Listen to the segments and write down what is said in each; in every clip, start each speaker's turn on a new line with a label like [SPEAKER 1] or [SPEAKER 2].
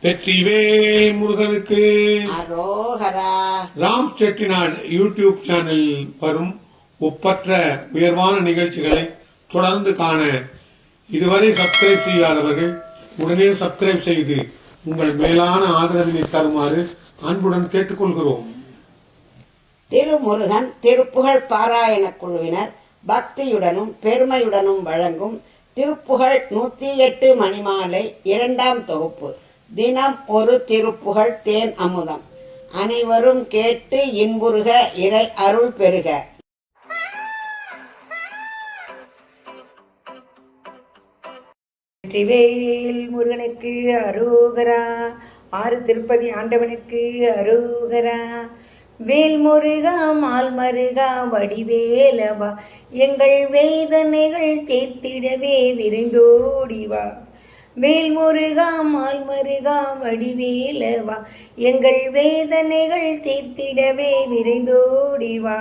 [SPEAKER 1] வெற்றிவேல் முருகனுக்கு
[SPEAKER 2] அரோகரா.
[SPEAKER 1] ராம் செட்டிநாடு யூடியூப் சேனலில் வரும் ஒப்பற்ற உயர்வான நிகழ்ச்சிகளை தொடர்ந்து காண இதுவரை சப்ஸ்கிரைப் செய்யாதவர்கள் உடனே சப்ஸ்கிரைப் செய்து உங்கள் மேலான ஆதரவினை தருமாறு அன்புடன் கேட்டுக்கொள்கிறோம்.
[SPEAKER 2] திருமுருகன் திருப்புகழ் பாராயண குழுவினர் பக்தியுடனும் பெருமையுடனும் வழங்கும் திருப்புகழ் 108 மணிமாலை 2ஆம் தொகுப்பு. தினம் ஒரு திருப்புகழ் தேன் அமுதம். அனைவரும் கேட்டு இன்புறுக, இறை அருள் பெறுக.
[SPEAKER 3] வெற்றிவேல் முருகனுக்கு அரோகரா. ஆறு திருப்பதி ஆண்டவனுக்கு அரோகரா. வேல் முருகா மால் மருகா வடிவேலவா, எங்கள் வேதனைகள் தீர்த்திடவே விரைந்தோடிவா. வேல் முருகா மால் மருகா வடிவேலவா, எங்கள் வேதனைகள் தீர்த்திடவே விரைந்தோடிவா.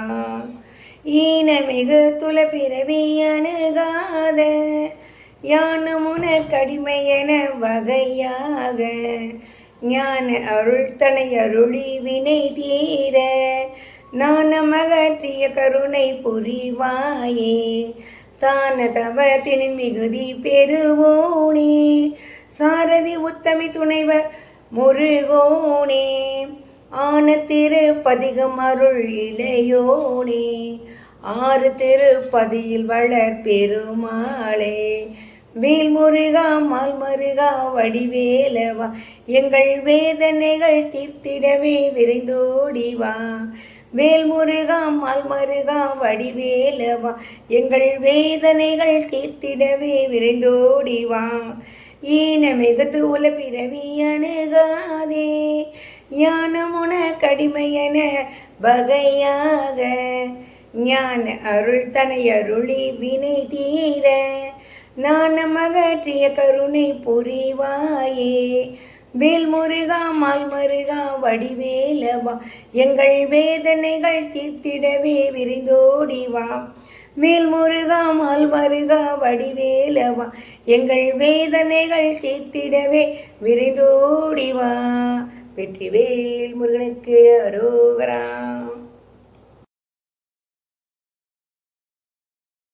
[SPEAKER 3] ஈனமிகு துளப்பிறவி அணுகாத யானமுன கடிமையென வகையாக ஞான அருள் தனை அருளி வினை தீர நாணமகற்றிய கருணை புரிவாயே. தான தவத்தின் மிகுதி பெருவோனே, சாரதி உத்தமி துணைவர் முருகோனே, ஆன திருப்பதிகம் அருள் இளையோனே, ஆறு திருப்பதியில் வளர் பெருமாளே. வேல் முருகா மால் மருகா வடிவேலவா, எங்கள் வேதனைகள் தீர்த்திடவே விரைந்தோடிவா. வேல் முருகா மால் மருகா வடிவேலவா, எங்கள் வேதனைகள் தீர்த்திடவே விரைந்தோடிவா. ஈனமிகு உல பிறவி அணுகாதே ஞானமுன கடிமையென வகையாக ஞான அருள் தனை அருளி வினை தீர நாணமகற்றிய கருணை புரிவாயே. வேல் முருகா மால் மருகா வடிவேலவா, எங்கள் வேதனைகள் தீர்த்திடவே விரைந்தோடிவா. வேல் முருகா மால் மருகா வடிவேலவா, எங்கள் வேதனைகள் தீர்த்திடவே விரைந்தோடிவா. வெற்றிவேல் முருகனுக்கு அரோகரா.